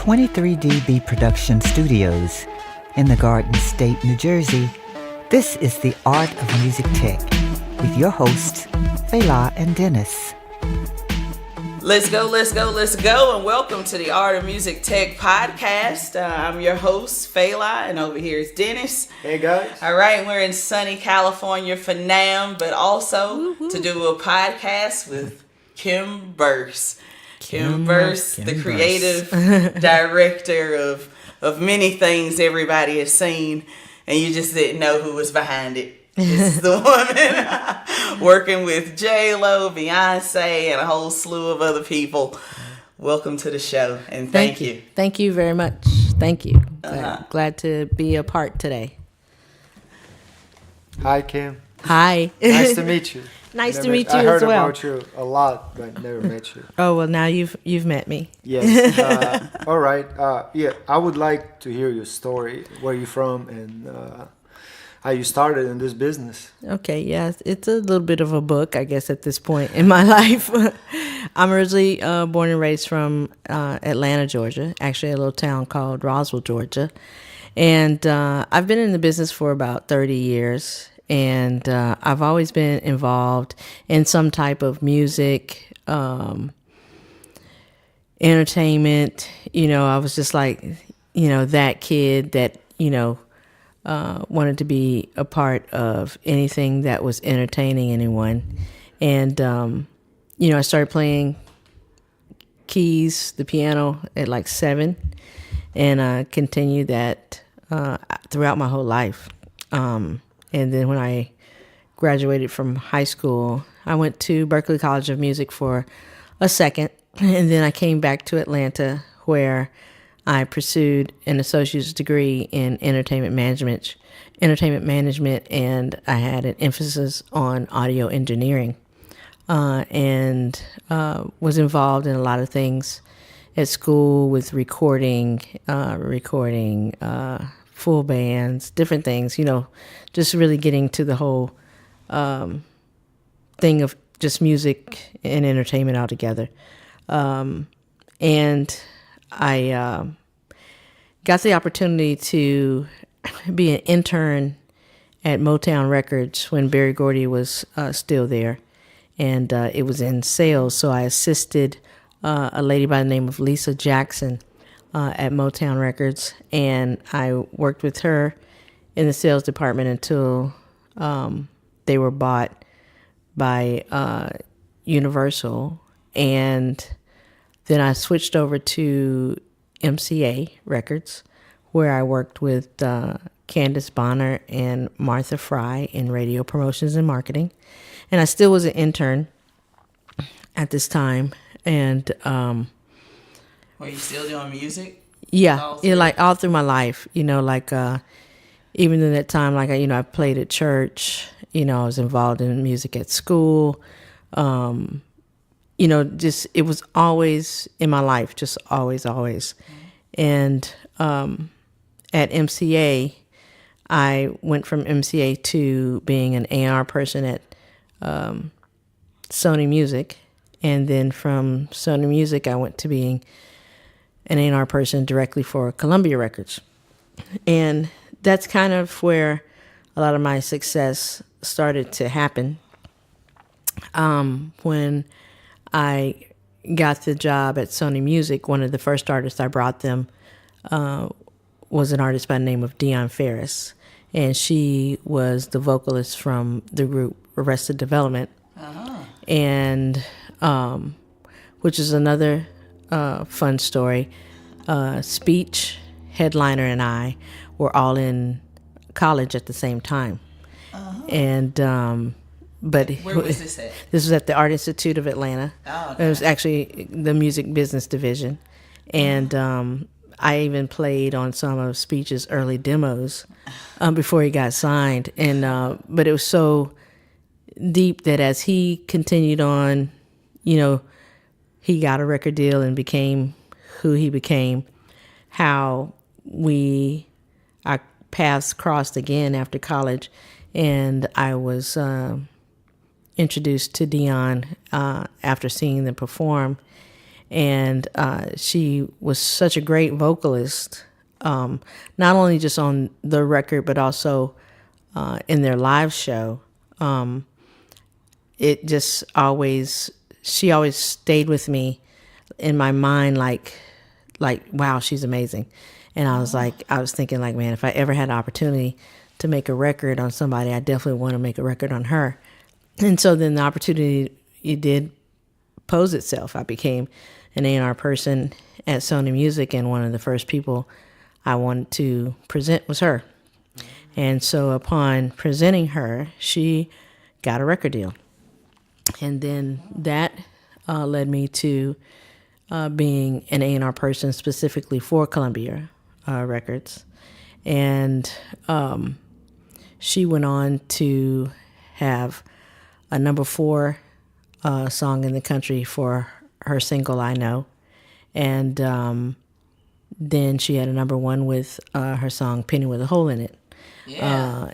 23dB Production Studios in the Garden State, New Jersey, this is The Art of Music Tech with your hosts, Fela and Dennis. Let's go, and welcome to the Art of Music Tech podcast. I'm your host, Fela, and over here is Dennis. Hey, guys. All right, we're in sunny California for NAMM, but also to do a podcast with Kim Burse. Kim Burse, the creative director of many things everybody has seen, and you just didn't know who was behind it. This is the woman working with J-Lo, Beyonce, and a whole slew of other people. Welcome to the show, and thank you. Thank you very much. Thank you. Glad to be a part today. Hi, Kim. Hi. Nice to meet you. Nice to meet you I heard as well. about you a lot, but never met you. Oh, well, now you've met me. Yes. All right. I would like to hear your story, where you're from, and how you started in this business. Okay, yeah. It's a little bit of a book, I guess, at this point in my life. I'm originally born and raised from Atlanta, Georgia, actually a little town called Roswell, Georgia. And I've been in the business for about 30 years. And I've always been involved in some type of music, entertainment. You know, I was just like, that kid that, wanted to be a part of anything that was entertaining anyone. And, I started playing keys, the piano at like 7, and I continued that throughout my whole life. And then when I graduated from high school, I went to Berklee College of Music for a second. And then I came back to Atlanta, where I pursued an associate's degree in entertainment management, and I had an emphasis on audio engineering, and was involved in a lot of things at school with recording, full bands, different things, just really getting to the whole thing of just music and entertainment altogether. And I got the opportunity to be an intern at Motown Records when Berry Gordy was still there. And it was in sales, so I assisted a lady by the name of Lisa Jackson at Motown Records, and I worked with her in the sales department until they were bought by Universal, and then I switched over to MCA Records, where I worked with Candace Bonner and Martha Fry in radio promotions and marketing, and I still was an intern at this time, and Were you still doing music? Yeah, like all through my life, even in that time, I played at church, I was involved in music at school, just, it was always in my life, just always. And at MCA, I went from MCA to being an A&R person at Sony Music, and then from Sony Music, I went to being an A&R person directly for Columbia Records. And that's kind of where a lot of my success started to happen. When I got the job at Sony Music, one of the first artists I brought them was an artist by the name of Dion Ferris. And she was the vocalist from the group Arrested Development. And which is another fun story. Speech, Headliner, and I were all in college at the same time. And but where was this at? This was at the Art Institute of Atlanta. Oh, okay. It was actually the music business division, and I even played on some of Speech's early demos before he got signed. And but it was so deep that as he continued on, he got a record deal and became who he became. How our paths crossed again after college, and I was introduced to Dion after seeing them perform, And she was such a great vocalist, not only just on the record, but also in their live show. It just she always stayed with me in my mind, like, wow, she's amazing. And I was thinking, like, man, if I ever had an opportunity to make a record on somebody, I definitely want to make a record on her. And so then the opportunity, it did pose itself. I became an A&R person at Sony Music, and one of the first people I wanted to present was her. And so upon presenting her, she got a record deal. And then that led me to being an A&R person specifically for Columbia Records. And she went on to have a number 4 song in the country for her single, I Know. And then she had a number 1 with her song, Penny with a Hole in It. Yeah.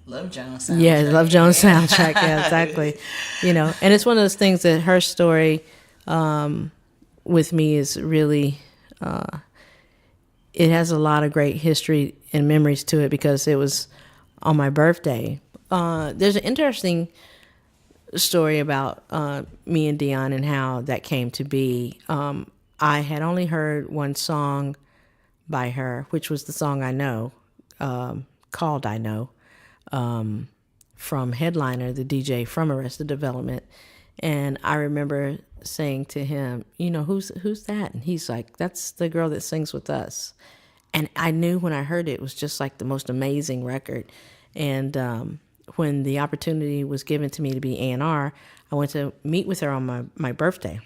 Love Jones soundtrack. Yeah, Love Jones soundtrack. Yeah, exactly. And it's one of those things that her story with me is really, it has a lot of great history and memories to it because it was on my birthday. There's an interesting story about me and Dion and how that came to be. I had only heard one song by her, which was the song I Know, called I Know, from Headliner, the DJ from Arrested Development. And I remember saying to him, who's that? And he's like, that's the girl that sings with us. And I knew when I heard it, it was just like the most amazing record. And when the opportunity was given to me to be A&R, I went to meet with her on my birthday.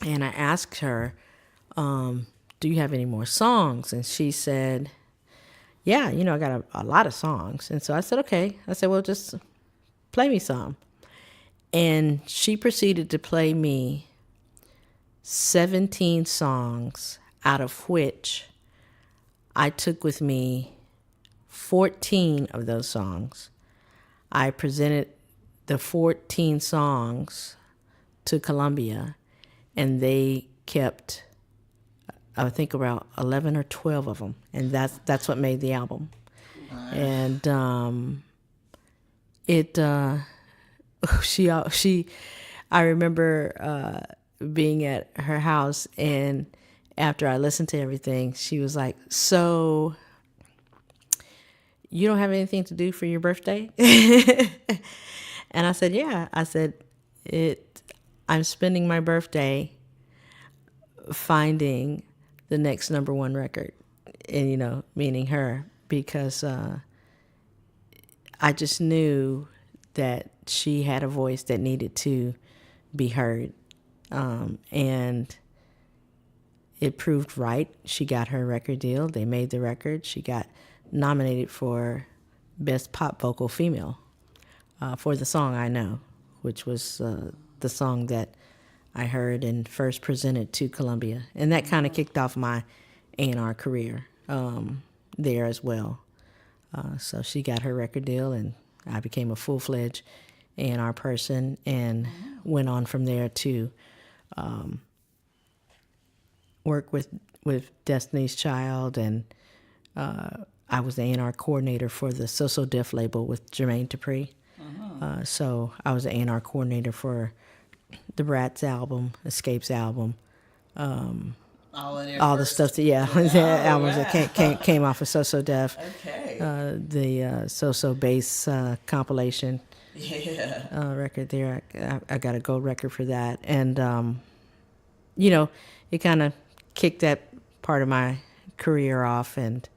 And I asked her, do you have any more songs? And she said, yeah, I got a lot of songs. And so I said, okay. I said, well, just play me some. And she proceeded to play me 17 songs, out of which I took with me 14 of those songs. I presented the 14 songs to Columbia, and they kept, I think, about 11 or 12 of them, and that's what made the album. And I remember being at her house, and after I listened to everything, she was like, so you don't have anything to do for your birthday? And I said, yeah. I said, I'm spending my birthday finding the next number 1 record, and meaning her, because I just knew that she had a voice that needed to be heard, and it proved right. She got her record deal. They made the record. She got nominated for Best Pop Vocal Female for the song I Know, which was the song that I heard and first presented to Columbia. And that kind of kicked off my A&R career there as well. So she got her record deal, and I became a full-fledged A&R person, and went on from there to work with Destiny's Child, and I was the A&R coordinator for the So So Def label with Jermaine Dupri. So I was the A&R coordinator for the Bratz album, Escapes album, all the stuff that, albums that came off of So So Def. Okay. The So So Bass compilation record there. I got a gold record for that. And, it kind of kicked that part of my career off. And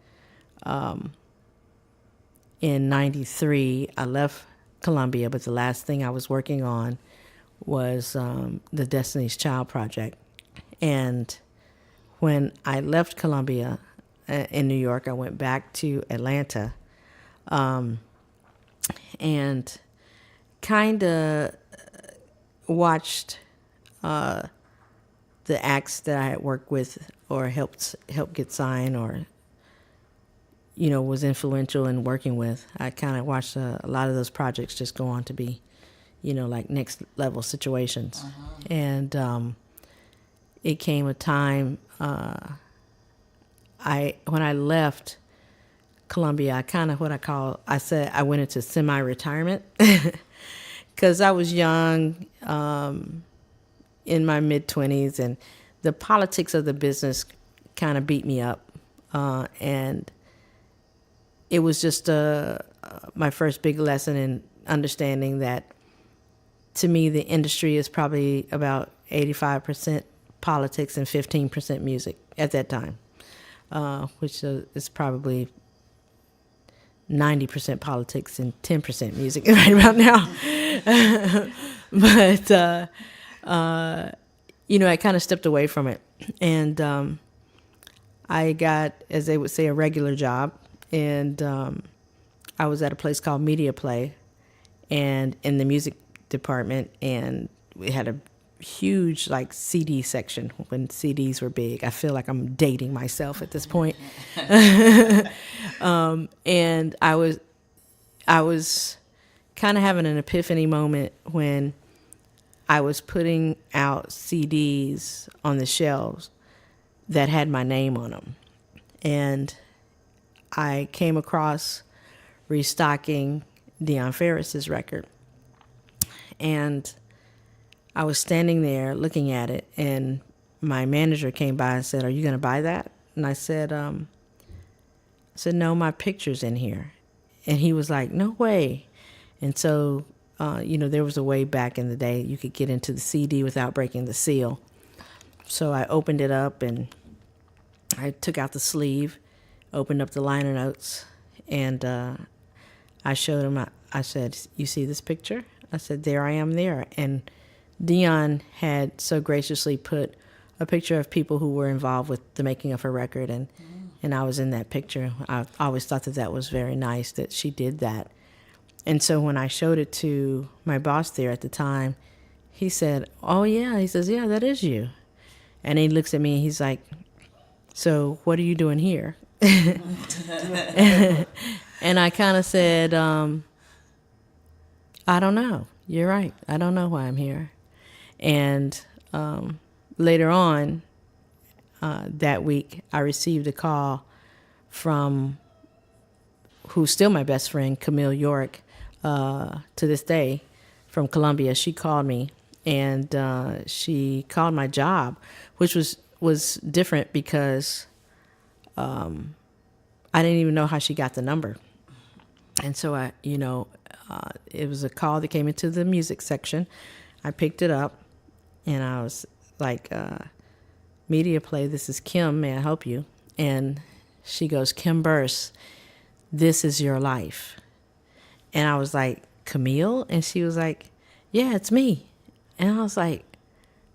in 93, I left Columbia, but the last thing I was working on was the Destiny's Child project. And when I left Columbia in New York, I went back to Atlanta and kind of watched the acts that I had worked with or helped get signed, or was influential in working with. I kind of watched a lot of those projects just go on to be, like next level situations. And it came a time when I left Columbia, I said I went into semi-retirement because I was young, in my mid-20s, and the politics of the business kind of beat me up. And it was just my first big lesson in understanding that, to me, the industry is probably about 85% politics and 15% music at that time, which is probably 90% politics and 10% music right about now. But, I kind of stepped away from it. And I got, as they would say, a regular job. And I was at a place called Media Play, and in the music department. And we had a huge CD section when CDs were big. I feel like I'm dating myself at this point. And I was kind of having an epiphany moment when I was putting out CDs on the shelves that had my name on them. And I came across Restocking Deion Ferris's record. And I was standing there looking at it, and my manager came by and said, "Are you going to buy that?" And I said, "No, my picture's in here." And he was like, "No way." And so, there was a way back in the day you could get into the CD without breaking the seal. So I opened it up, and I took out the sleeve, opened up the liner notes, and I showed him. I said, "You see this picture?" I said, "There I am there." And Deion had so graciously put a picture of people who were involved with the making of her record, and I was in that picture. I always thought that was very nice that she did that. And so when I showed it to my boss there at the time, he said, "Oh yeah," he says, "Yeah, that is you." And he looks at me and he's like, "So what are you doing here?" And I kind of said, "I don't know. You're right. I don't know why I'm here." And later on that week, I received a call from who's still my best friend, Camille York, to this day, from Columbia. She called me, and she called my job, which was different because I didn't even know how she got the number. And so it was a call that came into the music section. I picked it up, and I was like, "Media Play, this is Kim, may I help you?" And she goes, "Kim Burse, this is your life." And I was like, "Camille?" And she was like, "Yeah, it's me." And I was like,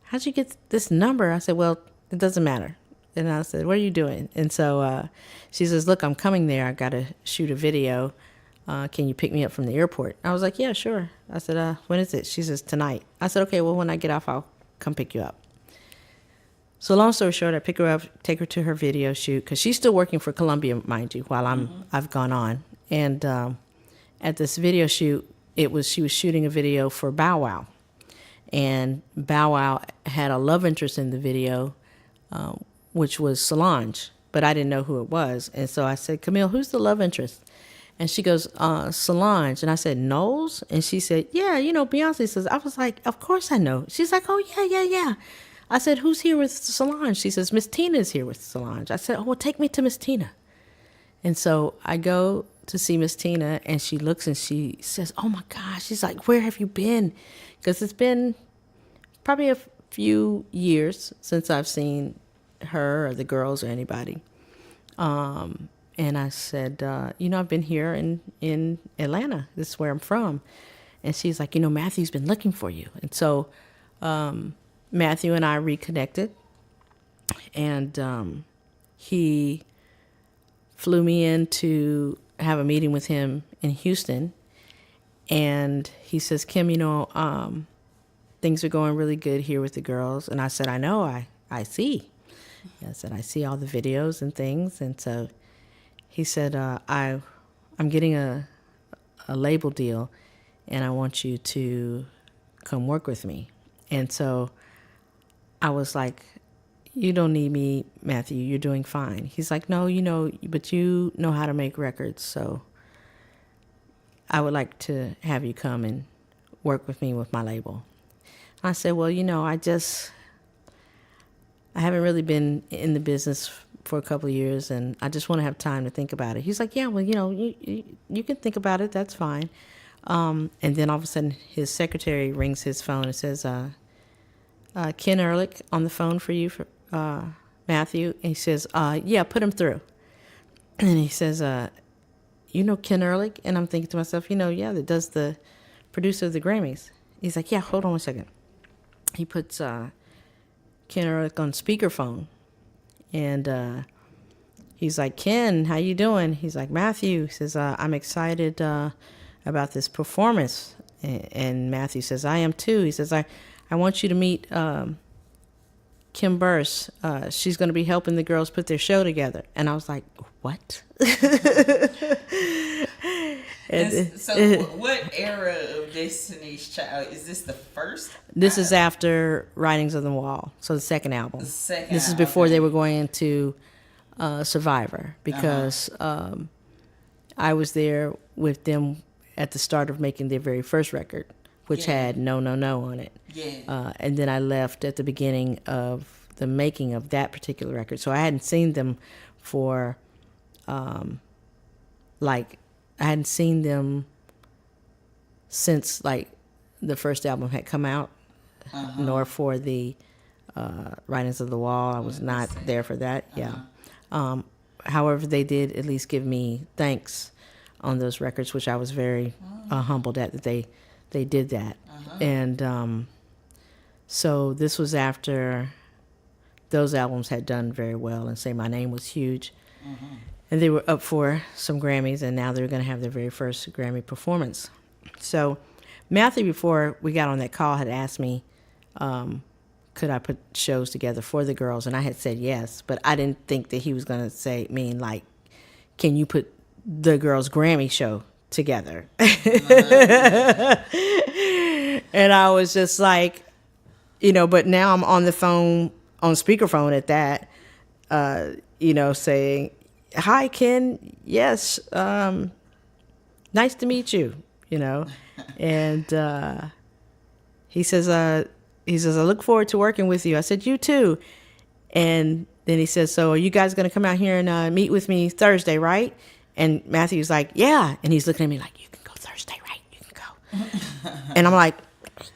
"How'd you get this number?" I said, "Well, it doesn't matter." And I said, "What are you doing?" And so she says, "Look, I'm coming there. I got to shoot a video. Can you pick me up from the airport?" I was like, "Yeah, sure." I said, "When is it?" She says, "Tonight." I said, "Okay, well, when I get off, I'll come pick you up." So long story short, I pick her up, take her to her video shoot, because she's still working for Columbia, mind you, while I've gone on. And at this video shoot, she was shooting a video for Bow Wow. And Bow Wow had a love interest in the video, which was Solange, but I didn't know who it was. And so I said, "Camille, who's the love interest?" And she goes, "Solange." And I said, "Knowles?" And she said, "Yeah, Beyonce says." I was like, "Of course I know." She's like, "Oh, yeah. I said, "Who's here with Solange?" She says, "Miss Tina's here with Solange." I said, "Oh, well, take me to Miss Tina." And so I go to see Miss Tina, and she looks and she says, "Oh my gosh." She's like, "Where have you been?" Because it's been probably a few years since I've seen her or the girls or anybody. And I said, "I've been here in Atlanta. This is where I'm from." And she's like, "Matthew's been looking for you." And so Matthew and I reconnected, and he flew me in to have a meeting with him in Houston. And he says, "Kim, things are going really good here with the girls." And I said, "I know, I see." I said, "I see all the videos and things." And so he said, I'm getting a label deal, and I want you to come work with me." And so I was like, you don't need me, Matthew. You're doing fine. He's like, no, but you know how to make records, so I would like to have you come and work with me with my label. I said, well, I haven't really been in the business for a couple of years, and I just want to have time to think about it. He's like, yeah, well, you can think about it. That's fine. And then all of a sudden, his secretary rings his phone and says, Ken Ehrlich on the phone for you, for Matthew. And he says, yeah, put him through. And he says, you know Ken Ehrlich? And I'm thinking to myself, yeah, that does the producer of the Grammys. He's like, yeah, hold on one second. He puts Ken Ehrlich on speakerphone. And he's like, Ken, how you doing? He's like, Matthew. He says, I'm excited about this performance. And Matthew says, I am too. He says, I want you to meet Kim Burse. She's going to be helping the girls put their show together. And I was like, what? So what era of Destiny's Child? Is this the first? This is after Writings on the Wall, so the second album. This is before they were going into Survivor, because I was there with them at the start of making their very first record, which had No, No, No on it. Yeah. And then I left at the beginning of the making of that particular record. So I hadn't seen them for, I hadn't seen them since, the first album had come out, nor for the Writings of the Wall. I was not there for that, however, they did at least give me thanks on those records, which I was very humbled at that they did that. And so this was after those albums had done very well, and Say My Name was huge. And they were up for some Grammys, and now they were going to have their very first Grammy performance. So Matthew, before we got on that call, had asked me, could I put shows together for the girls? And I had said yes, but I didn't think that he was going to can you put the girls' Grammy show together? And I was just like, but now I'm on the phone, on speakerphone at that, saying, hi, Ken. Yes. Nice to meet you, And he says, I look forward to working with you. I said, you too. And then he says, so are you guys going to come out here and meet with me Thursday, right? And Matthew's like, yeah. And he's looking at me like, you can go Thursday, right? You can go. And I'm like,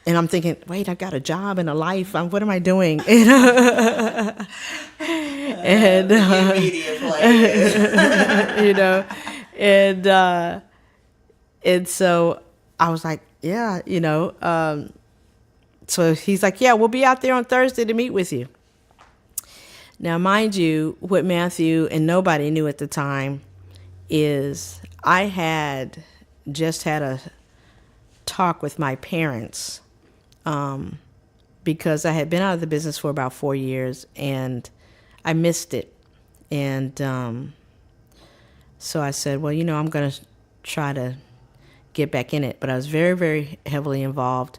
and I'm thinking, wait, I've got a job and a life. What am I doing? And media play. And so I was like, yeah, so he's like, yeah, we'll be out there on Thursday to meet with you. Now, mind you, what Matthew and nobody knew at the time is I had just had a talk with my parents because I had been out of the business for about 4 years and I missed it. And so I said, well, I'm going to try to get back in it. But I was very, very heavily involved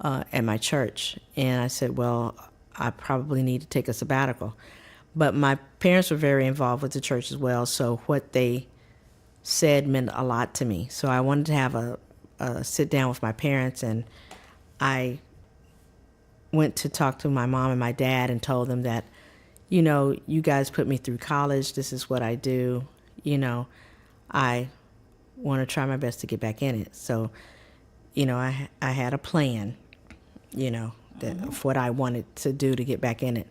at my church. And I said, well, I probably need to take a sabbatical. But my parents were very involved with the church as well. So what they said meant a lot to me. So I wanted to have a sit down with my parents, and I went to talk to my mom and my dad and told them that, you guys put me through college. This is what I do. I want to try my best to get back in it. So, I had a plan, of what I wanted to do to get back in it.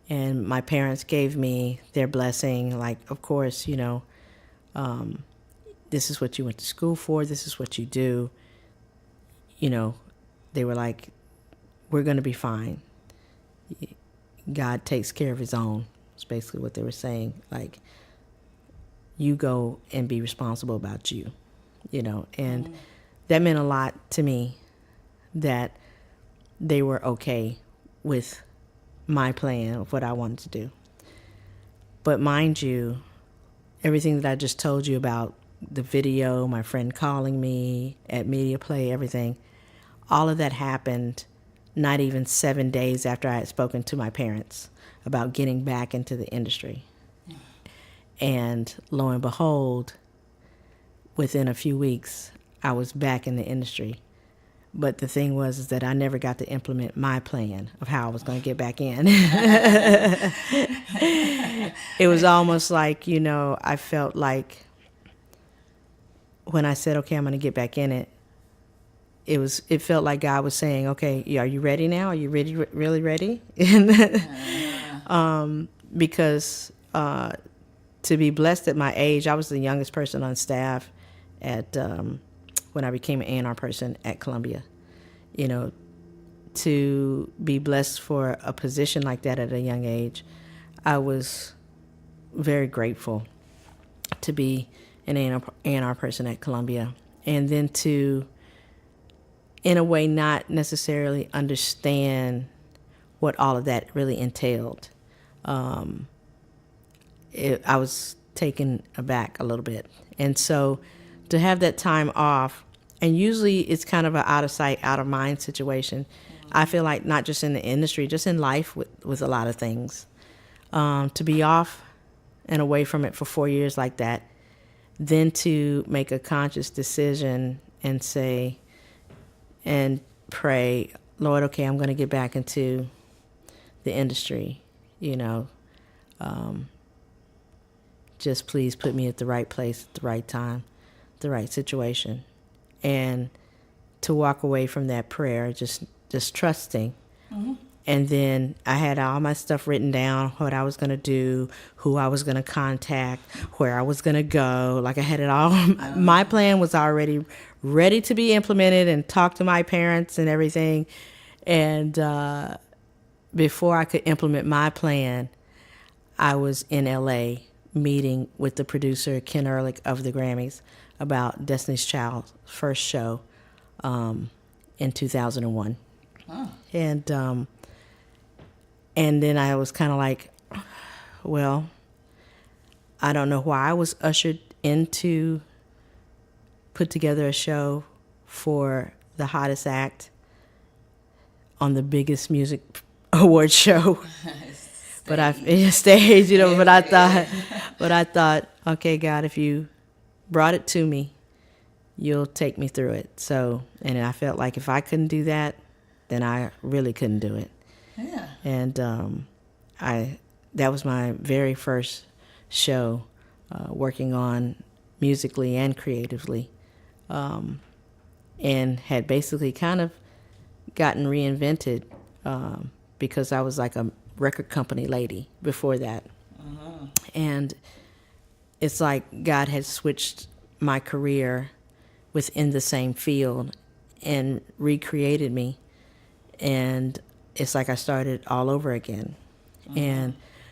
And my parents gave me their blessing. Of course, this is what you went to school for. This is what you do. They were like, we're going to be fine. God takes care of his own. It's basically what they were saying. You go and be responsible about you, and that meant a lot to me that they were okay with my plan of what I wanted to do. But mind you, everything that I just told you about, the video, my friend calling me at Media Play, everything, all of that happened not even 7 days after I had spoken to my parents. about getting back into the industry. And lo and behold, within a few weeks, I was back in the industry. But the thing was is that I never got to implement my plan of how I was going to get back in. It was almost like, I felt like when I said, okay, I'm going to get back in it, it felt like God was saying, okay, are you ready now? Are you really ready? Because to be blessed at my age, I was the youngest person on staff at when I became an A&R person at Columbia. To be blessed for a position like that at a young age, I was very grateful to be an A&R person at Columbia. And then to, in a way, not necessarily understand what all of that really entailed. I was taken aback a little bit. And so to have that time off, and usually it's kind of an out of sight, out of mind situation. I feel like not just in the industry, just in life with a lot of things. To be off and away from it for 4 years like that, then to make a conscious decision and say and pray, Lord, okay, I'm going to get back into the industry, just please put me at the right place at the right time, the right situation. And to walk away from that prayer, just trusting. Mm-hmm. And then I had all my stuff written down, what I was going to do, who I was going to contact, where I was going to go. Like I had it all. My plan was already ready to be implemented and talk to my parents and everything. And before I could implement my plan, I was in L.A. meeting with the producer, Ken Ehrlich of the Grammys, about Destiny's Child's first show in 2001. Oh. And then I was kind of like, well, I don't know why I was ushered into put together a show for the hottest act on the biggest music award show. But stage, but I thought, okay, God, if you brought it to me, you'll take me through it. So, and I felt like if I couldn't do that, then I really couldn't do it. Yeah. And that was my very first show, working on musically and creatively, and had basically kind of gotten reinvented because I was like a record company lady before that. Uh-huh. And it's like God had switched my career within the same field and recreated me. And it's like I started all over again. Uh-huh.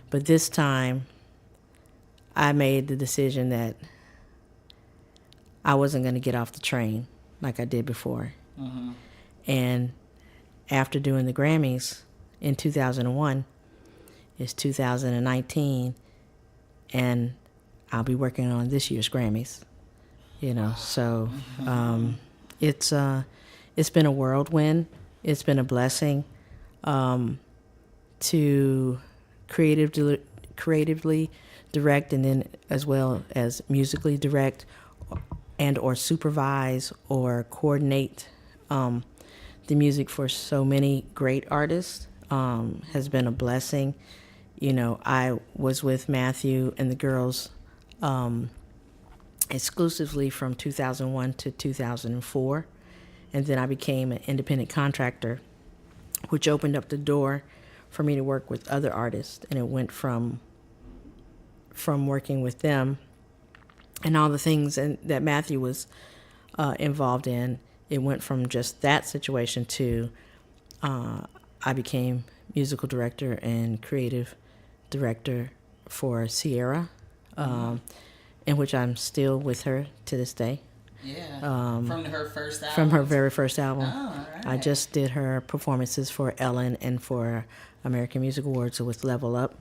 But this time I made the decision that I wasn't going to get off the train like I did before. Uh-huh. And after doing the Grammys in 2001, it's 2019, and I'll be working on this year's Grammys. So it's been a whirlwind. It's been a blessing to creatively direct, and then as well as musically direct and or supervise or coordinate the music for so many great artists. Has been a blessing. I was with Matthew and the girls exclusively from 2001 to 2004. And then I became an independent contractor, which opened up the door for me to work with other artists. And it went from working with them and all the things that Matthew was involved in. It went from just that situation to I became musical director and creative director for Sierra, in which I'm still with her to this day. Yeah, from her first album? From her very first album. Oh, all right. I just did her performances for Ellen and for American Music Awards with Level Up,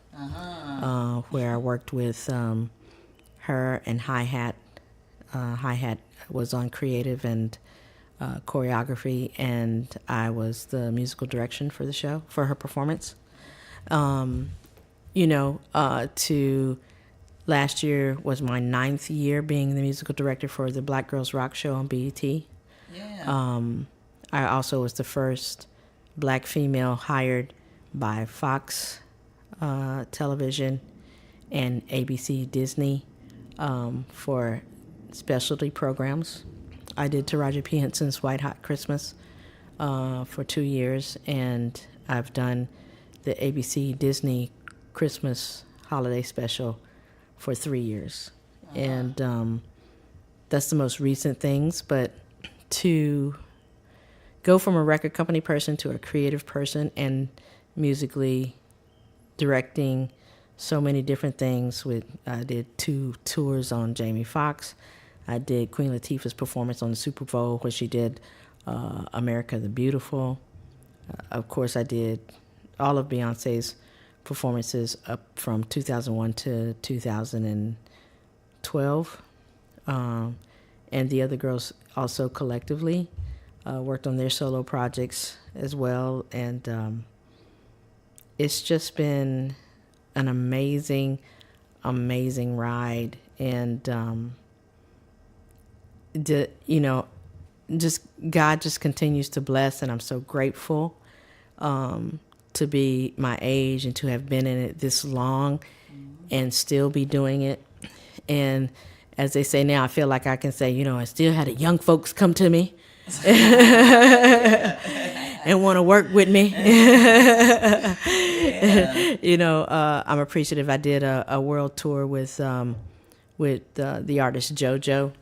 where I worked with her and Hi-Hat. Hi-Hat was on creative and choreography, and I was the musical direction for the show, for her performance. to last year was my 9th year being the musical director for the Black Girls Rock Show on BET. Yeah. I also was the first Black female hired by Foxx Television and ABC Disney for specialty programs. I did Taraji P. Henson's White Hot Christmas for 2 years, and I've done the ABC Disney Christmas holiday special for 3 years. And that's the most recent things. But to go from a record company person to a creative person and musically directing so many different things. I did 2 tours on Jamie Foxx. I did Queen Latifah's performance on the Super Bowl where she did America the Beautiful. Of course, I did all of Beyonce's performances up from 2001 to 2012. And the other girls also collectively worked on their solo projects as well. And it's just been an amazing ride. And, just God just continues to bless, and I'm so grateful to be my age and to have been in it this long and still be doing it. And as they say now, I feel like I can say, I still had the young folks come to me and want to work with me. I'm appreciative. I did a world tour with the artist JoJo,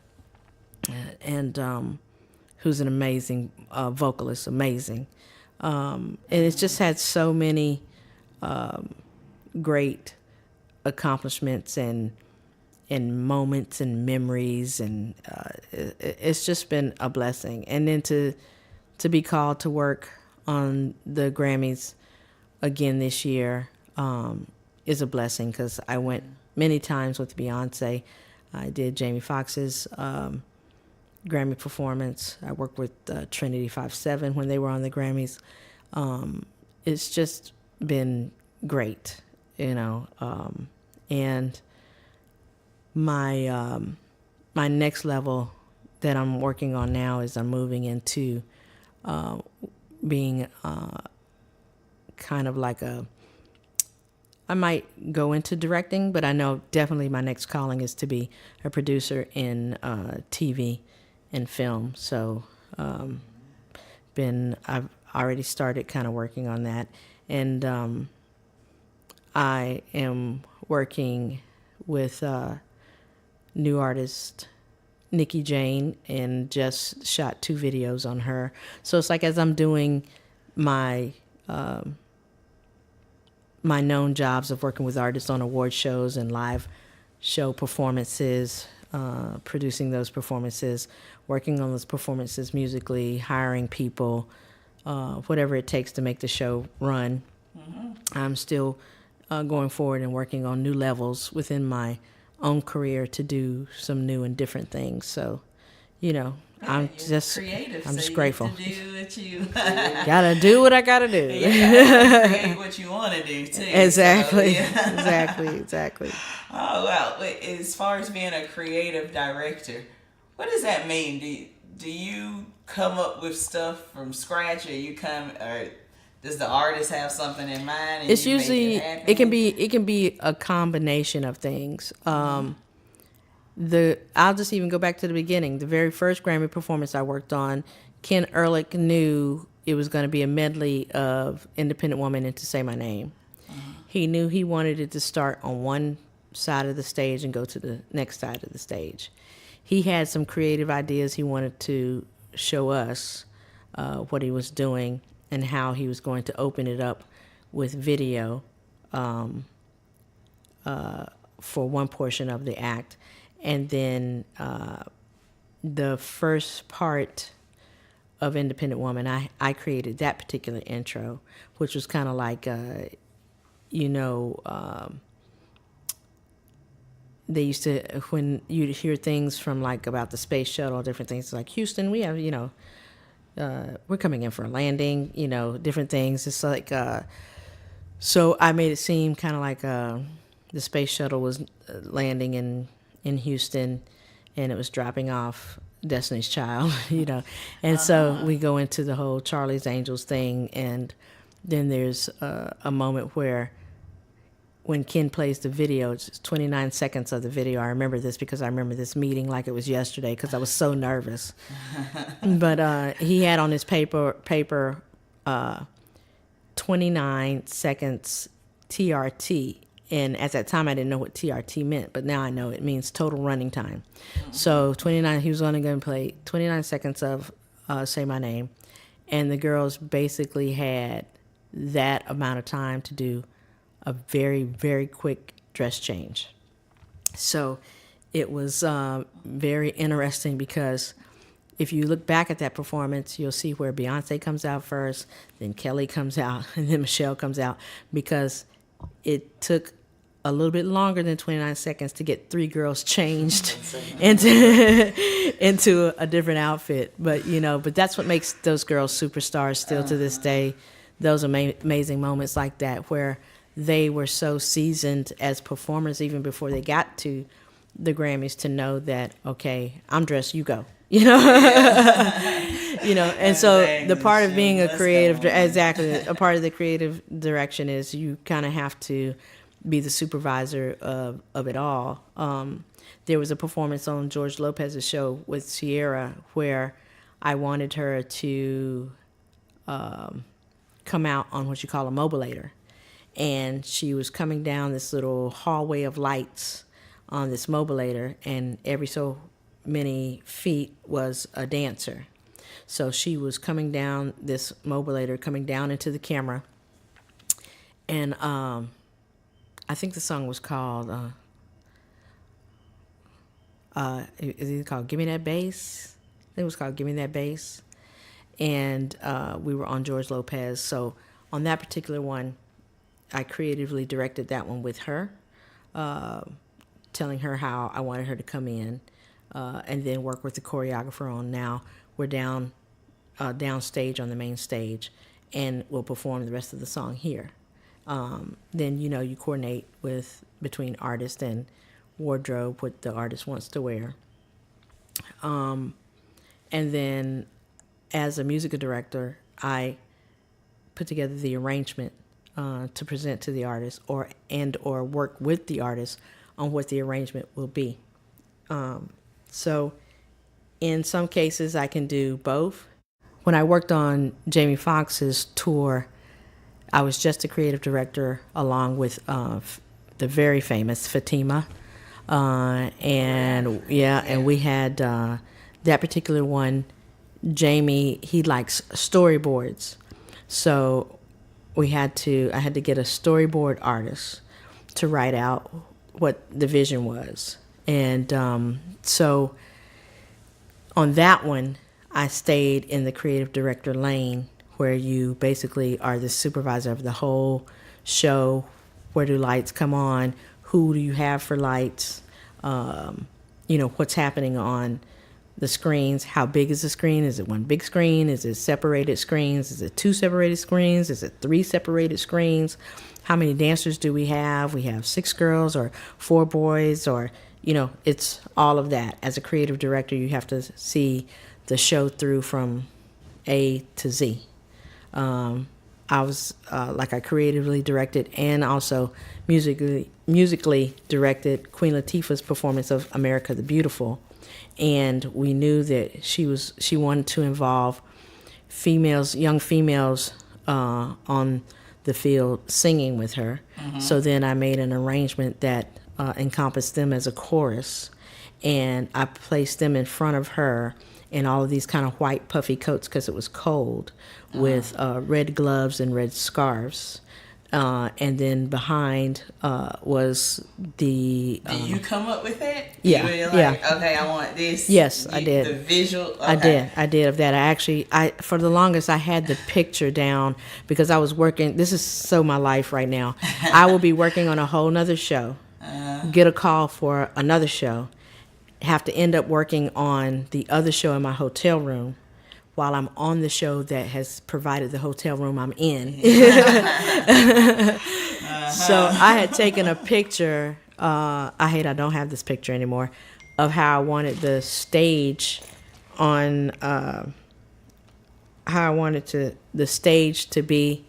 and who's an amazing vocalist, amazing. And it's just had so many great accomplishments and moments and memories, and it's just been a blessing. And then to be called to work on the Grammys again this year is a blessing, because I went many times with Beyonce. I did Jamie Foxx's Grammy performance. I worked with Trinity 5-7 when they were on the Grammys. It's just been great, and my next level that I'm working on now is I'm moving into being kind of like I might go into directing, but I know definitely my next calling is to be a producer in TV and film. So I've already started kind of working on that. And I am working with new artist Nikki Jane, and just shot 2 videos on her. So it's like, as I'm doing my my known jobs of working with artists on award shows and live show performances, producing those performances, working on those performances musically, hiring people, whatever it takes to make the show run. Mm-hmm. I'm still going forward and working on new levels within my own career to do some new and different things. So, I'm just creative. I'm so just you grateful. Get to do what you Gotta do what I gotta do. Yeah, create what you want to do too. Exactly. So, yeah. Exactly. Oh well, as far as being a creative director, what does that mean? Do you come up with stuff from scratch, or does the artist have something in mind? And It's you usually make it can be a combination of things. I'll just even go back to the beginning. The very first Grammy performance I worked on, Ken Ehrlich knew it was going to be a medley of Independent Woman and To Say My Name. He knew he wanted it to start on one side of the stage and go to the next side of the stage. He had some creative ideas he wanted to show us what he was doing and how he was going to open it up with video for one portion of the act. And then the first part of Independent Woman, I created that particular intro, which was kind of like, they used to, when you'd hear things from like about the space shuttle, different things like, Houston, we have, we're coming in for a landing, different things. It's like So I made it seem kind of like the space shuttle was landing in Houston, and it was dropping off Destiny's Child, And so we go into the whole Charlie's Angels thing, and then there's a moment where when Ken plays the video, it's 29 seconds of the video. I remember this because I remember this meeting like it was yesterday because I was so nervous. But he had on his paper 29 seconds TRT. And at that time, I didn't know what TRT meant, but now I know it means total running time. So 29, he was only going to play 29 seconds of Say My Name. And the girls basically had that amount of time to do a very, very quick dress change. So it was very interesting because if you look back at that performance, you'll see where Beyonce comes out first, then Kelly comes out, and then Michelle comes out, because it took a little bit longer than 29 seconds to get 3 girls changed into a different outfit. But that's what makes those girls superstars still to this day. Those amazing moments like that where they were so seasoned as performers even before they got to the Grammys to know that, okay, I'm dressed, you go. And so the part of being a creative, exactly, a part of the creative direction is you kind of have to be the supervisor of it all. There was a performance on George Lopez's show with Sierra where I wanted her to come out on what you call a mobilator. And she was coming down this little hallway of lights on this mobilator, and every so many feet was a dancer. So she was coming down this mobilator, coming down into the camera. And I think the song was called, is it called Give Me That Bass? I think it was called Give Me That Bass. And we were on George Lopez. So on that particular one, I creatively directed that one with her, telling her how I wanted her to come in, and then work with the choreographer on now. We're downstage on the main stage, and we'll perform the rest of the song here. Then, you coordinate between artist and wardrobe what the artist wants to wear. And then as a musical director, I put together the arrangement to present to the artist or work with the artist on what the arrangement will be. So in some cases I can do both. When I worked on Jamie Foxx's tour, I was just a creative director along with the very famous Fatima. And we had that particular one, Jamie, he likes storyboards. So I had to get a storyboard artist to write out what the vision was. And so on that one, I stayed in the creative director lane where you basically are the supervisor of the whole show. Where do lights come on? Who do you have for lights? What's happening on the screens? How big is the screen? Is it one big screen? Is it separated screens? Is it 2 separated screens? Is it 3 separated screens? How many dancers do we have? We have 6 girls or 4 boys, or, it's all of that. As a creative director, you have to see the show through from A to Z. I was I creatively directed and also musically directed Queen Latifah's performance of America the Beautiful. And we knew that she wanted to involve young females on the field singing with her. Mm-hmm. So then I made an arrangement that encompassed them as a chorus, and I placed them in front of her in all of these kind of white puffy coats because it was cold, with red gloves and red scarves. And then behind was the... Did you come up with that? Yeah. You were okay, I want this. Yes, I did. The visual? Okay. I did of that. For the longest, I had the picture down because I was working. This is so my life right now. I will be working on a whole nother show, get a call for another show, have to end up working on the other show in my hotel room while I'm on the show that has provided the hotel room I'm in. So I had taken a picture. I don't have this picture anymore, of how I wanted the stage on the stage to be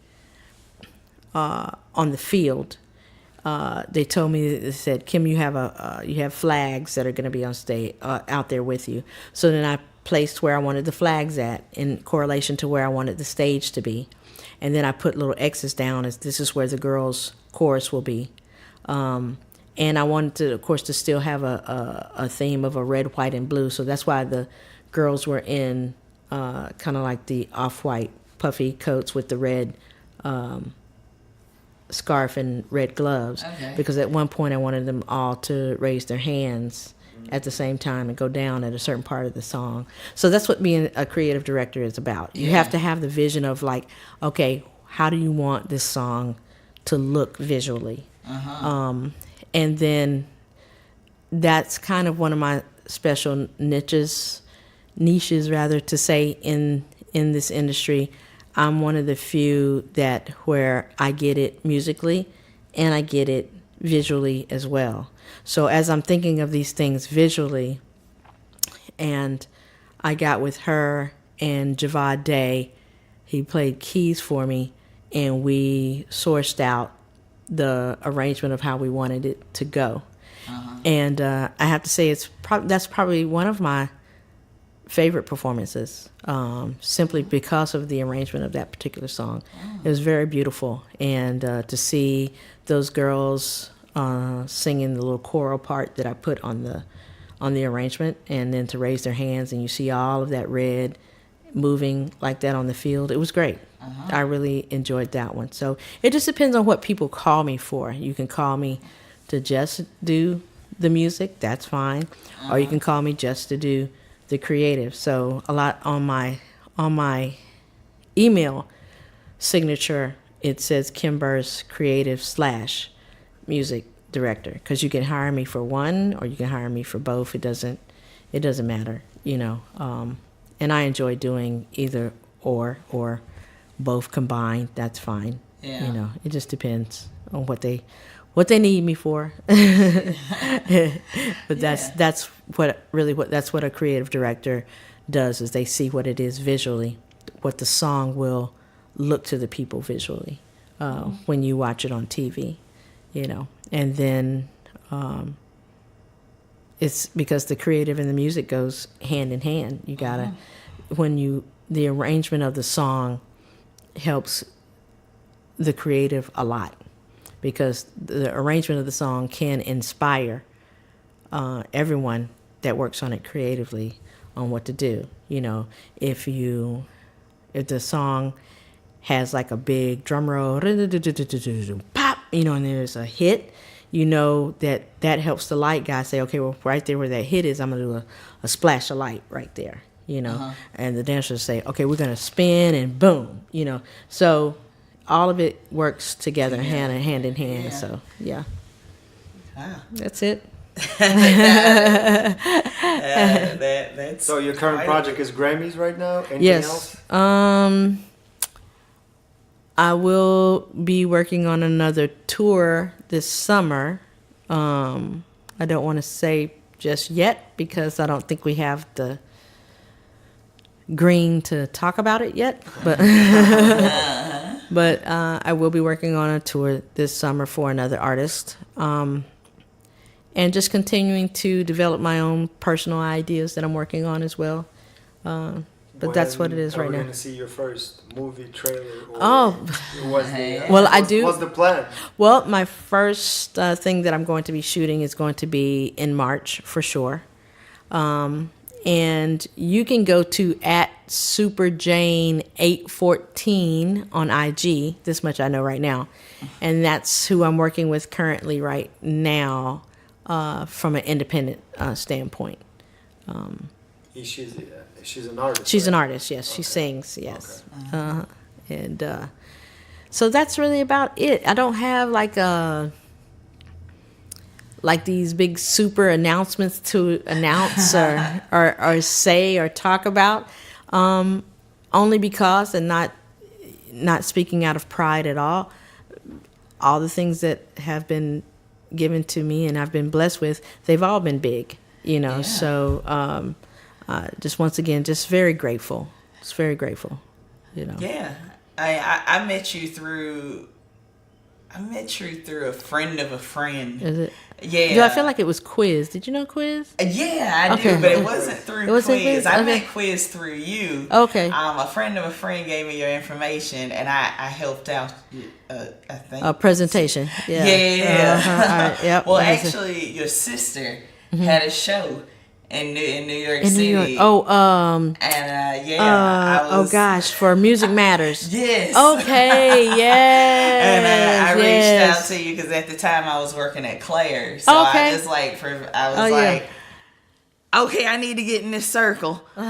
on the field. They told me, they said, Kim, you have flags that are going to be on stage out there with you. So then I placed where I wanted the flags at in correlation to where I wanted the stage to be, and then I put little X's down as this is where the girls' chorus will be. And I wanted to, of course, to still have a theme of a red, white, and blue. So that's why the girls were in kind of like the off-white puffy coats with the red scarf and red gloves. Okay. Because at one point I wanted them all to raise their hands at the same time and go down at a certain part of the song. So that's what being a creative director is about. You have to have the vision of like, okay, how do you want this song to look visually? And then that's kind of one of my special niches rather to say in this industry. I'm one of the few that where I get it musically and I get it visually as well. So as I'm thinking of these things visually, and I got with her and Javad Day, he played keys for me, and we sourced out the arrangement of how we wanted it to go. And I have to say that's probably one of my favorite performances, simply because of the arrangement of that particular song. It was very beautiful, and to see those girls singing the little choral part that I put on the arrangement, and then to raise their hands and you see all of that red moving like that on the field, it was great. I really enjoyed that one. So it just depends on what people call me for. You can call me to just do the music, that's fine, or you can call me just to do the creative. So a lot on my email signature, it says Kim Burse creative / music director, because you can hire me for one or you can hire me for both. It doesn't matter, you know. And I enjoy doing either or both combined. That's fine. You know, it just depends on what they need me for. But that's what a creative director does, is they see what it is visually, what the song will look to the people visually when you watch it on TV, you know. And then it's because the creative and the music goes hand in hand. You gotta the arrangement of the song helps the creative a lot, because the arrangement of the song can inspire everyone that works on it creatively on what to do. You know, if the song has like a big drum roll, pop, you know, and there's a hit, you know, that helps the light guy say, okay, well, right there where that hit is, I'm going to do a splash of light right there, you know. And the dancers say, okay, we're going to spin, and boom, you know. So all of it works together, hand in hand. So, yeah. That's it. That's So your current project is Grammys right now? Anything Yes. else? I will be working on another tour this summer. I don't want to say just yet because I don't think we have the green to talk about it yet. But but I will be working on a tour this summer for another artist. And just continuing to develop my own personal ideas that I'm working on as well. But that's what it is right now. Are we going to see your first movie trailer? Well, I do. What's the plan? Well, my first thing that I'm going to be shooting is going to be in March for sure. And you can go to @SuperJane814 on IG. This much I know right now. And that's who I'm working with currently right now from an independent standpoint. She's an artist. She's right? an artist, yes. Okay. She sings, yes. Okay. And so that's really about it. I don't have like these big super announcements to announce or say or talk about. only because, and not speaking out of pride at all the things that have been given to me and I've been blessed with, they've all been big, you know. Yeah. So just once again, just very grateful. Just very grateful, you know. Yeah. I met you through a friend of a friend. Is it? Yeah. Do I feel like it was Quiz? Did you know Quiz? Yeah, I Okay. do, but it wasn't through It wasn't Quiz. Quiz? I Okay. met Quiz through you. Okay. A friend of a friend gave me your information, and I helped out. I think A presentation. Yeah. Yeah. Uh-huh. All right. Yep. Well, What is it? actually, your sister had a show in New York In City. New York. Oh, And I was. oh gosh, for Music Matters. Yes. Okay, yes. And I reached yes. out to you because at the time I was working at Claire's. So Okay. I was like, yeah. okay, I need to get in this circle. So,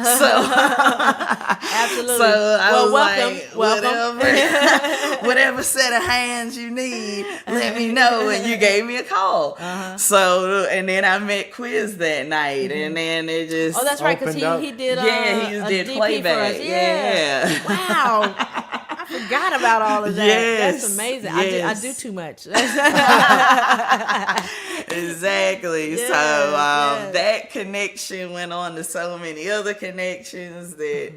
Absolutely. so I was welcome. like, whatever set of hands you need, let me know. And you gave me a call. So, and then I met Quiz that night, and then it just. Oh, that's right, because Opened up. he did. Yeah, he a did DP playback. For us. Yeah. Wow. I forgot about all of that. Yes. That's amazing. Yes. I do too much. Exactly. Yes, So yes. that connection went on to so many other connections that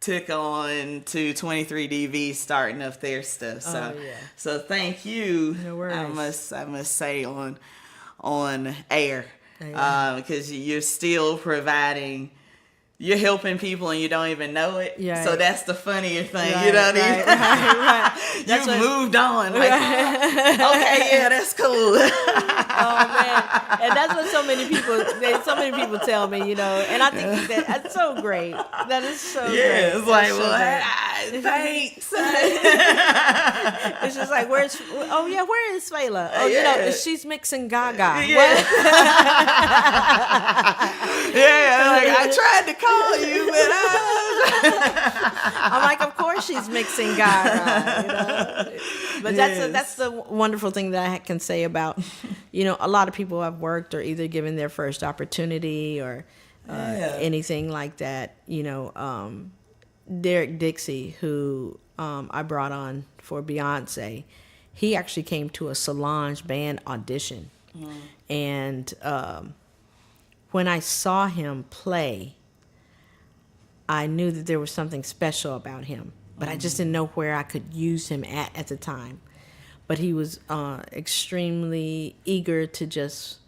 took on to 23DV starting up their stuff. So Oh, yeah. so thank you. No worries. I must say on air. Yeah. Because you're still providing. You're helping people and you don't even know it. Yeah. So that's the funnier thing. Right, you know what right, I mean? right. You That's what- moved on. Like, okay, yeah, that's cool. Oh man, and that's what so many people tell me, you know, and I think that's so great. That is so great. Yeah, it's like, That's so well, great. thanks. It's just like, where is Fela? Oh, you Yeah. know, she's mixing Gaga. Yeah. What? Yeah, like, I tried to call you, but I'm like, of course she's mixing Gaga, you know. But that's the wonderful thing that I can say about, you know, a lot of people I've worked or either given their first opportunity or anything like that. You know, Derek Dixie, who I brought on for Beyonce, he actually came to a Solange band audition, and when I saw him play, I knew that there was something special about him, but I just didn't know where I could use him at the time. But he was extremely eager to just,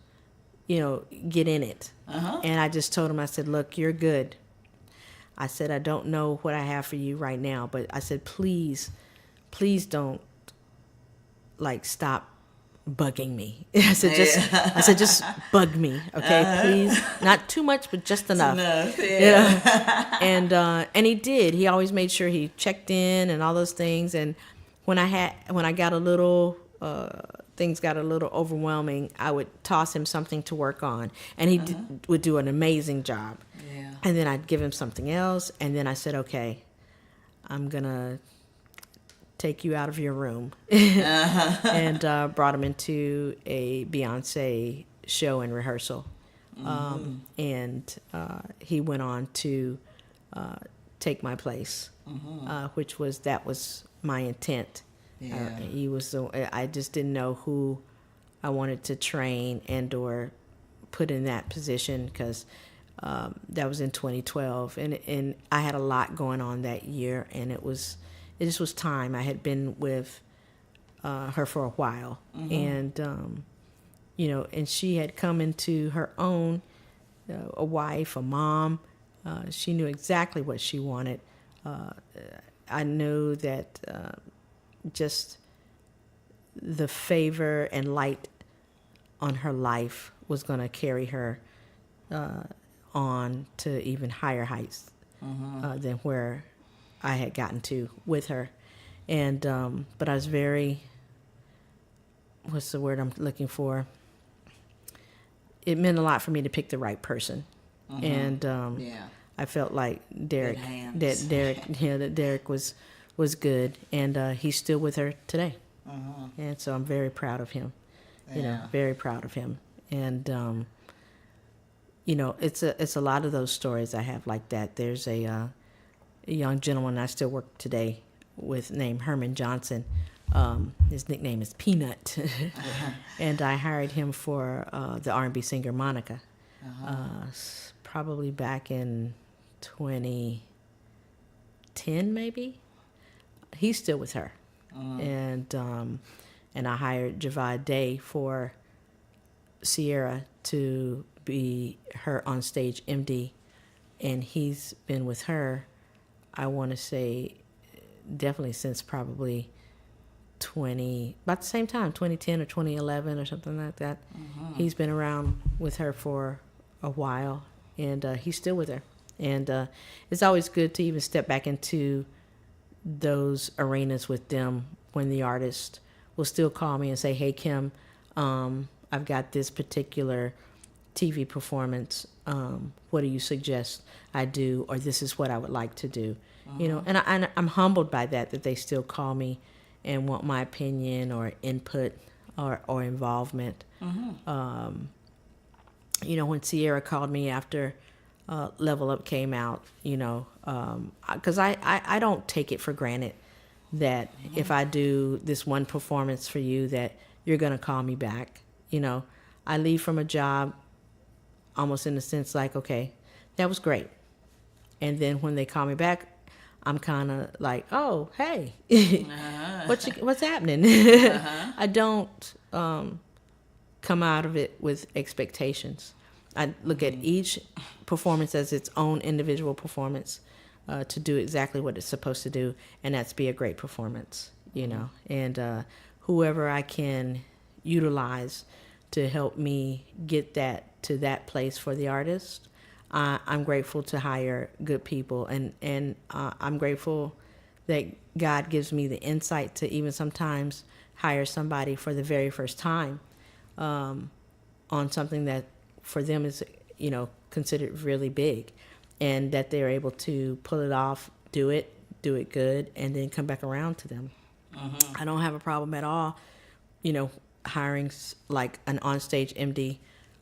you know, get in it. And I just told him, I said, look, you're good. I said, I don't know what I have for you right now, but I said, please don't, like, stop bugging me. I said, just bug me, okay, please. Not too much, but just enough. You know? And he did. He always made sure he checked in and all those things. And when I got a little things got a little overwhelming, I would toss him something to work on, and he would do an amazing job. Yeah. And then I'd give him something else, and then I said, okay, I'm gonna take you out of your room, and brought him into a Beyonce show and rehearsal. And he went on to take my place, which was my intent. Yeah. He was I just didn't know who I wanted to train and or put in that position, because that was in 2012, and I had a lot going on that year, and it just was time. I had been with her for a while, and you know, and she had come into her own, a wife, a mom. She knew exactly what she wanted. I knew that just the favor and light on her life was going to carry her on to even higher heights than where I had gotten to with her. And but I was very, what's the word I'm looking for? It meant a lot for me to pick the right person. And I felt like Derek was good, and he's still with her today. And so I'm very proud of him. You know, very proud of him. And you know, it's a lot of those stories I have like that. There's young gentleman I still work today with named Herman Johnson. His nickname is Peanut. And I hired him for the R&B singer Monica. Probably back in 2010, maybe. He's still with her. And I hired Javad Day for Sierra to be her on stage MD, and he's been with her, I want to say, definitely since probably about the same time, 2010 or 2011 or something like that. He's been around with her for a while, and he's still with her. And it's always good to even step back into those arenas with them when the artist will still call me and say, hey, Kim, I've got this particular TV performance. What do you suggest I do? Or this is what I would like to do. You know, and I'm humbled by that they still call me and want my opinion or input or involvement. You know, when Sierra called me after Level Up came out, you know, because I don't take it for granted that if I do this one performance for you that you're going to call me back. You know, I leave from a job almost in a sense like, okay, that was great. And then when they call me back, I'm kind of like, oh, hey, what's happening? I don't come out of it with expectations. I look at each performance as its own individual performance to do exactly what it's supposed to do, and that's be a great performance, you know. And whoever I can utilize to help me get that to that place for the artist, I'm grateful to hire good people, and I'm grateful that God gives me the insight to even sometimes hire somebody for the very first time on something that for them is, you know, considered really big, and that they're able to pull it off, do it good, and then come back around to them. I don't have a problem at all, you know, hiring like an onstage MD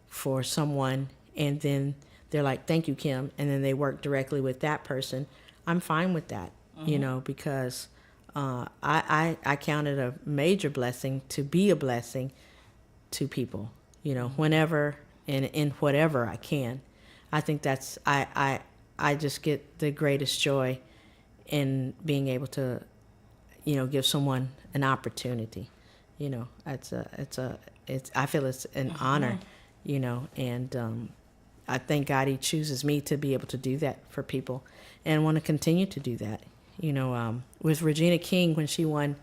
for someone, and then they're like, thank you, Kim, and then they work directly with that person. I'm fine with that, you know, because I count it a major blessing to be a blessing to people, you know, whenever and in whatever I can. I think that's, I just get the greatest joy in being able to, you know, give someone an opportunity. You know, I feel it's an honor, you know, and I thank God he chooses me to be able to do that for people, and want to continue to do that. You know, with Regina King, when she won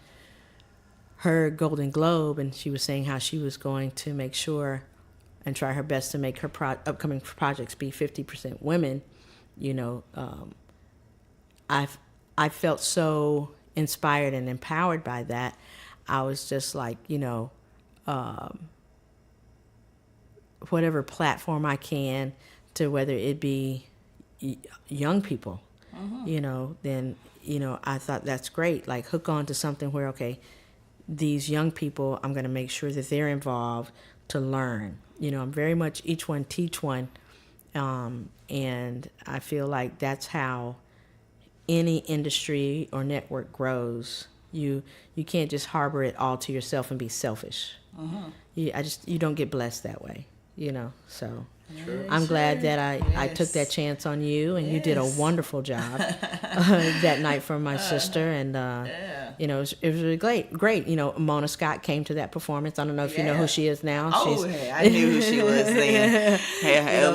her Golden Globe, and she was saying how she was going to make sure and try her best to make her upcoming projects be 50% women, you know, I felt so inspired and empowered by that. I was just like, you know, whatever platform I can, to whether it be young people, you know, then, you know, I thought that's great. Like, hook on to something where, okay, these young people, I'm going to make sure that they're involved to learn. You know, I'm very much each one teach one. And I feel like that's how any industry or network grows. You can't just harbor it all to yourself and be selfish. You don't get blessed that way, you know. So I'm glad that I took that chance on you, and you did a wonderful job that night for my sister. And you know, it was really great. You know, Mona Scott came to that performance. I don't know if you know who she is now. Oh, I knew who she was then.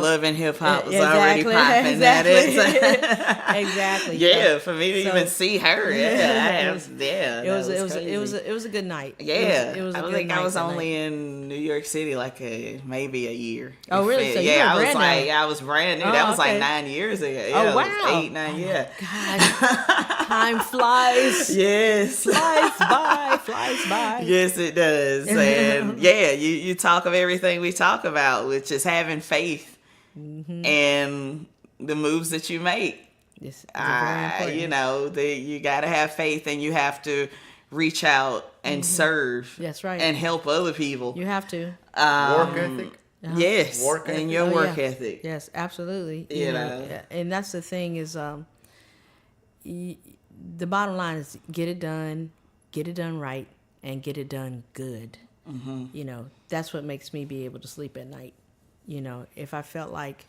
Love and hip hop was already popping. Exactly. That is Exactly. Yeah, for me to even see her. It was a good night. Yeah, it was a I good think night I was that only night. in New York City like maybe a year. Oh, really? So yeah, you were brand new. I was brand new. Oh, that was okay. like 9 years ago. Yeah, Oh, it was wow. 8, 9 years. God, time flies. Yes. Flies by. Yes, it does. And yeah, you talk of everything we talk about, which is having faith and the moves that you make. Yes, very important. You know, you got to have faith, and you have to reach out and serve. That's right. And help other people. You have to. Work ethic. Yes. Work ethic. And your Oh, work yeah. ethic. Yes, absolutely. You know. And that's the thing is, the bottom line is get it done right, and get it done good. You know, that's what makes me be able to sleep at night. You know, if I felt like,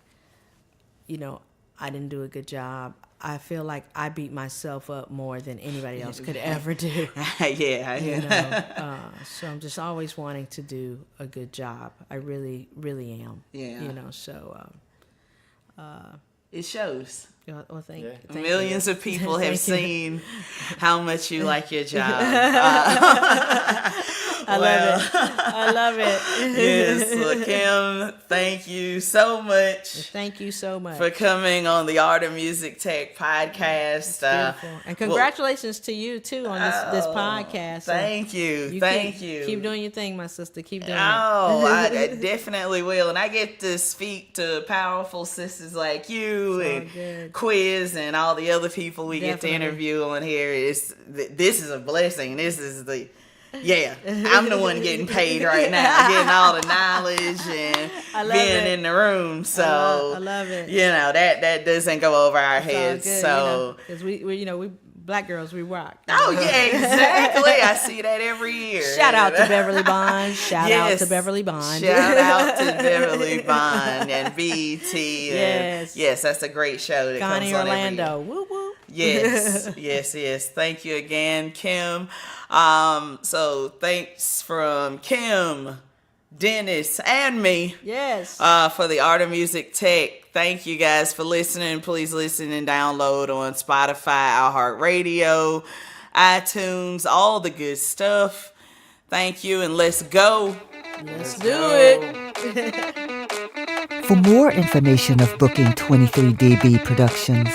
you know, I didn't do a good job, I feel like I beat myself up more than anybody else could ever do. Yeah. You know? So I'm just always wanting to do a good job. I really, really am. Yeah. You know, so... it shows. Well, thank you. Millions of people have seen how much you like your job. I love it. Yes, well, Kim, thank you so much. Thank you so much for coming on the Art of Music Tech podcast. Beautiful. And congratulations to you too on this podcast. Thank you. Thank you. Keep doing your thing, my sister. Keep doing it. Oh, I definitely will. And I get to speak to powerful sisters like you and Quiz and all the other people we get to interview on here. This is a blessing. This is I'm the one getting paid right now, getting all the knowledge and being in the room. So I love it. You know, that doesn't go over our heads. Good, so because we black girls, we rock. Oh yeah, exactly. I see that every year. Shout out to Beverly Bond. Shout out to Beverly Bond. Shout out to Beverly Bond and BT. Yes, that's a great show that Connie comes on Orlando. every year. Woo woo. Yes. Thank you again, Kim. So thanks from Kim, Dennis, and me. Yes. For the Art of Music Tech. Thank you guys for listening. Please listen and download on Spotify, iHeartRadio, iTunes, all the good stuff. Thank you, and let's go. Let's do it. For more information of booking 23DB Productions,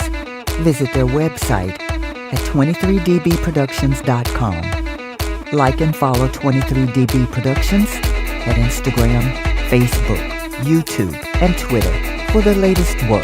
visit their website at 23dbproductions.com. Like and follow 23DB Productions at Instagram, Facebook, YouTube, and Twitter for the latest work.